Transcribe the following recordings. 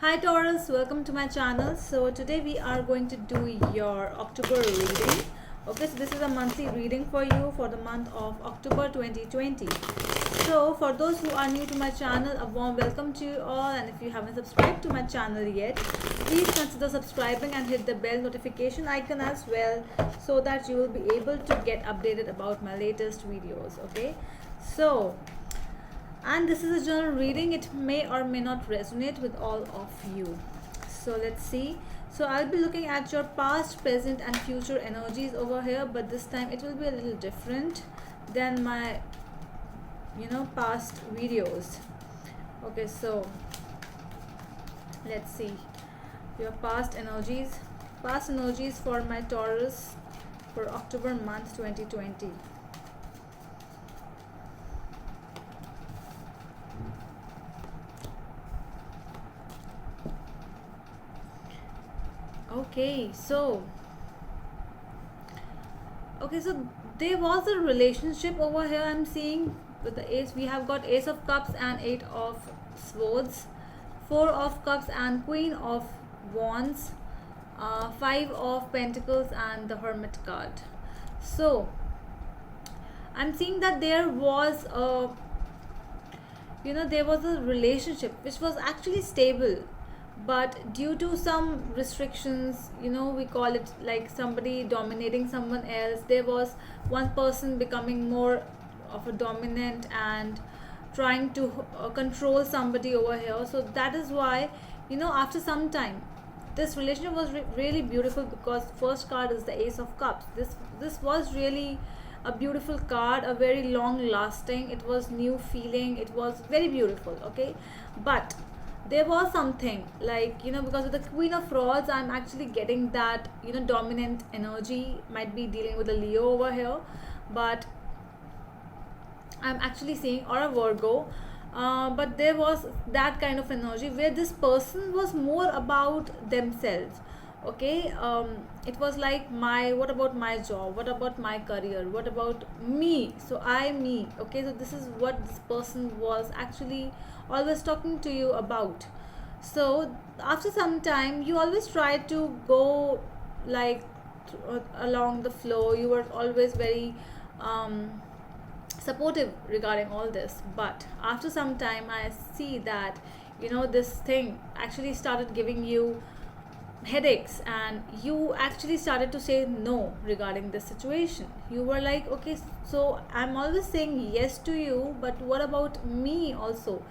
Hi Taurus, welcome to my channel. So today we are going to do your October reading. Okay, so this is a monthly reading for you for the month of October 2020. So for those who are new to my channel, a warm welcome to you all, and if you haven't subscribed to my channel yet, please consider subscribing and hit the bell notification icon as well so that you will be able to get updated about my latest videos. Okay, so and this is a general reading. It may or may not resonate with all of you. So let's see. So I'll be looking at your past, present and future energies over here, but this time it will be a little different than my past videos. Okay, so let's see your past energies for my Taurus for October month 2020. Okay, so there was a relationship over here. I'm seeing with the ace. We have got Ace of Cups and Eight of Swords, Four of Cups and Queen of Wands, Five of Pentacles and the Hermit card. So I'm seeing that there was a relationship which was actually stable, but due to some restrictions, we call it like somebody dominating someone else. There was one person becoming more of a dominant and trying to control somebody over here. So that is why, after some time, this relationship was really beautiful, because first card is the Ace of Cups. This was really a beautiful card, a very long lasting. It was new feeling. It was very beautiful. Okay, but there was something like, because of the Queen of Rods, I'm actually getting that, dominant energy. Might be dealing with a Leo over here, but I'm actually seeing, or a Virgo, but there was that kind of energy where this person was more about themselves. Okay, it was like, what about my job, what about my career, what about me, me. Okay, so this is what this person was actually always talking to you about. So after some time, you always try to go like along the flow. You were always very supportive regarding all this, but after some time I see that, this thing actually started giving you headaches, and you actually started to say no regarding this situation. You were like, okay, so I'm always saying yes to you, but what about me also?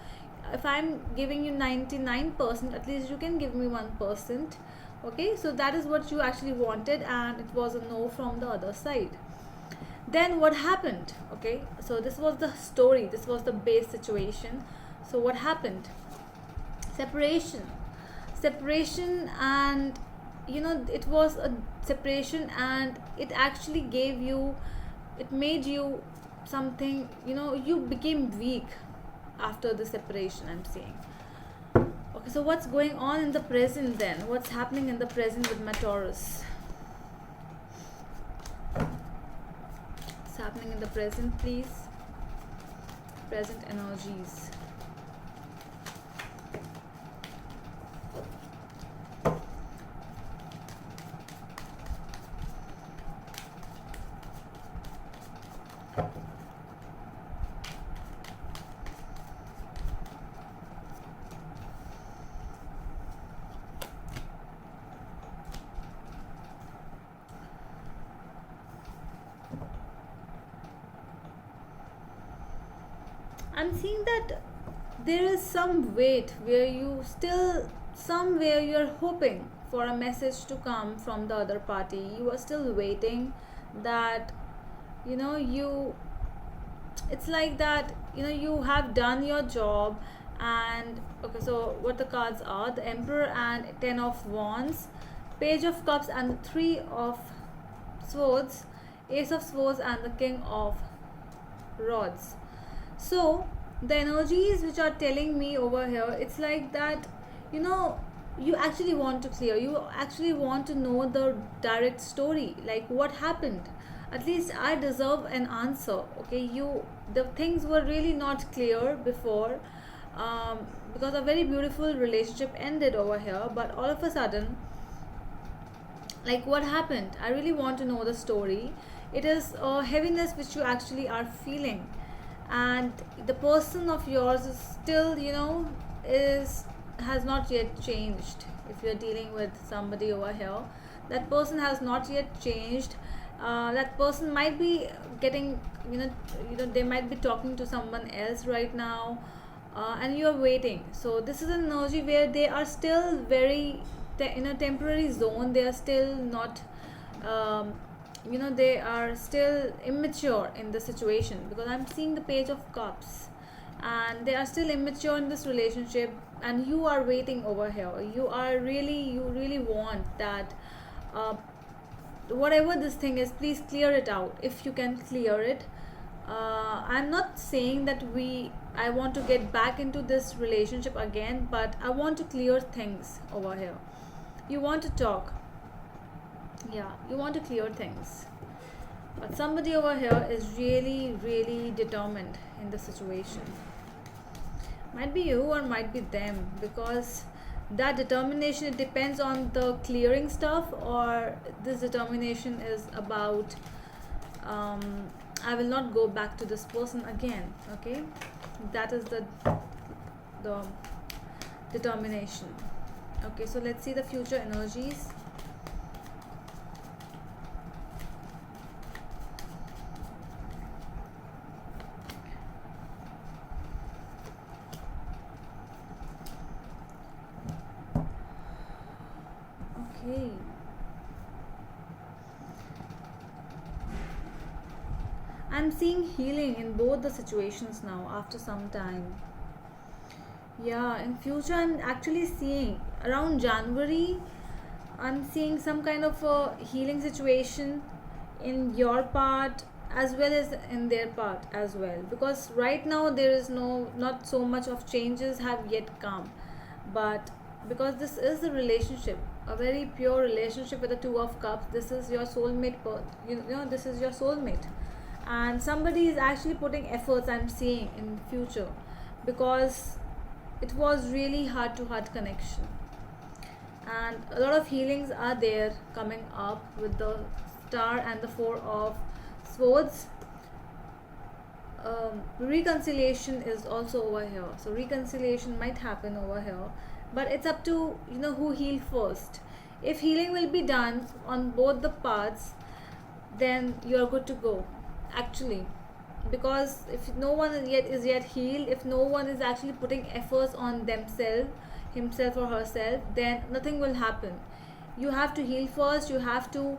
If I'm giving you 99%, at least you can give me 1%. Okay, so that is what you actually wanted, and it was a no from the other side. Then what happened? Okay, so this was the story, this was the base situation. So what happened? Separation, and it was a separation, and it actually it made you something, you became weak after the separation, I'm saying. Okay, so what's going on in the present then? What's happening in the present with my Taurus? What's happening in the present, please? Present energies. I'm seeing that there is some weight where you still, somewhere you're hoping for a message to come from the other party. You are still waiting that, you, it's like that, you have done your job. And okay, so what the cards are: the Emperor and Ten of Wands, Page of Cups and the Three of Swords, Ace of Swords and the King of Rods. So the energies which are telling me over here, it's like that, you actually want to clear, you actually want to know the direct story, like what happened. At least I deserve an answer. Okay, the things were really not clear before. because a very beautiful relationship ended over here, but all of a sudden, like, what happened? I really want to know the story. It is a heaviness which you actually are feeling, and the person of yours is still, is has not yet changed. If you're dealing with somebody over here, that person has not yet changed. That person might be getting, they might be talking to someone else right now, and you're waiting. So this is an energy where they are still very in a temporary zone. They are still not, um, they are still immature in the situation, because I'm seeing the Page of Cups, and they are still immature in this relationship, and you are waiting over here. You really want that, uh, whatever this thing is, please clear it out if you can clear it. I'm not saying that I want to get back into this relationship again, but I want to clear things over here. You want to talk, yeah, you want to clear things, but somebody over here is really, really determined in the situation. Might be you or might be them, because that determination, it depends on the clearing stuff, or this determination is about, um, I will not go back to this person again. Okay, that is the determination. Okay, so let's see the future energies. Okay. I'm seeing healing in both the situations now after some time. Yeah, in future I'm actually seeing around January, I'm seeing some kind of a healing situation in your part as well as in their part as well, because right now there is not so much of changes have yet come, but because this is a relationship, a very pure relationship with the Two of Cups, this is your soulmate this is your soulmate, and somebody is actually putting efforts, I'm seeing, in future, because it was really heart to heart connection, and a lot of healings are there coming up with the Star and the Four of Swords. Reconciliation is also over here, so reconciliation might happen over here, but it's up to who heal first. If healing will be done on both the parts, then you're good to go, actually, because if no one is yet healed, if no one is actually putting efforts on themselves, himself or herself, then nothing will happen. You have to heal first. You have to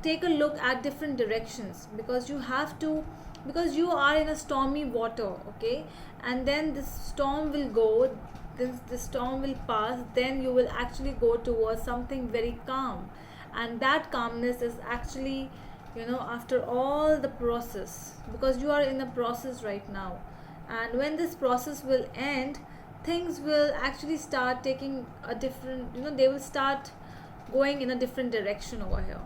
take a look at different directions, because you have to, because you are in a stormy water. Okay, and then this storm will go, this storm will pass, then you will actually go towards something very calm, and that calmness is actually, after all the process, because you are in a process right now, and when this process will end, things will actually start taking a different, they will start going in a different direction over here.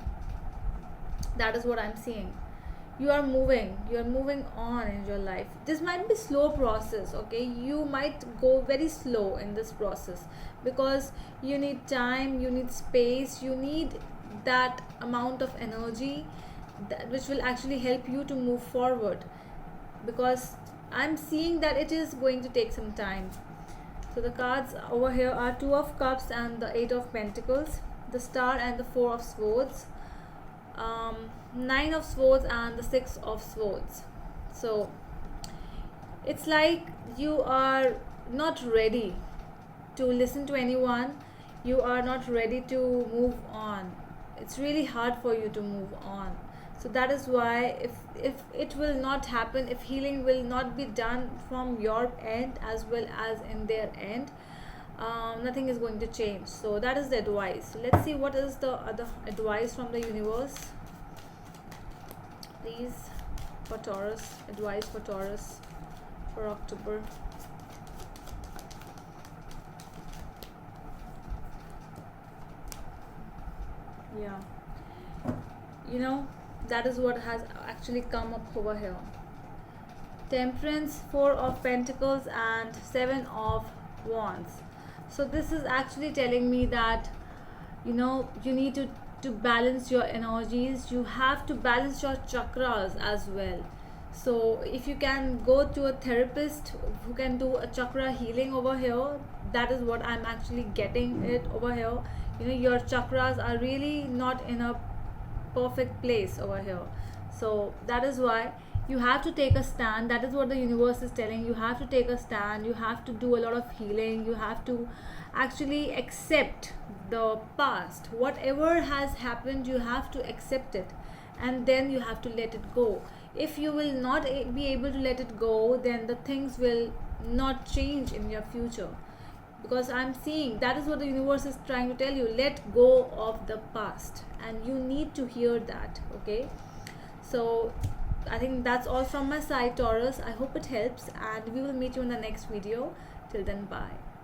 That is what I'm seeing. You are moving on in your life. This might be slow process. Okay, you might go very slow in this process, because you need time, you need space, you need that amount of energy which will actually help you to move forward, because I'm seeing that it is going to take some time. So the cards over here are Two of Cups and the Eight of Pentacles, the Star and the Four of Swords, Nine of Swords and the Six of Swords. So it's like you are not ready to listen to anyone. You are not ready to move on. It's really hard for you to move on. So that is why, if it will not happen, if healing will not be done from your end as well as in their end, nothing is going to change. So that is the advice. So let's see what is the other advice from the universe, please, for Taurus. Advice for Taurus for October. Yeah, that is what has actually come up over here. Temperance, Four of Pentacles, and Seven of Wands. So this is actually telling me that you need to balance your energies. You have to balance your chakras as well. So if you can go to a therapist who can do a chakra healing over here, that is what I'm actually getting it over here. Your chakras are really not in a perfect place over here. So that is why you have to take a stand. That is what the universe is telling. You have to take a stand. You have to do a lot of healing. You have to actually accept the past. Whatever has happened, you have to accept it, and then you have to let it go. If you will not be able to let it go, then the things will not change in your future, because I'm seeing that is what the universe is trying to tell you. Let go of the past, and you need to hear that. Okay, so I think that's all from my side, Taurus. I hope it helps, and we will meet you in the next video. Till then, bye.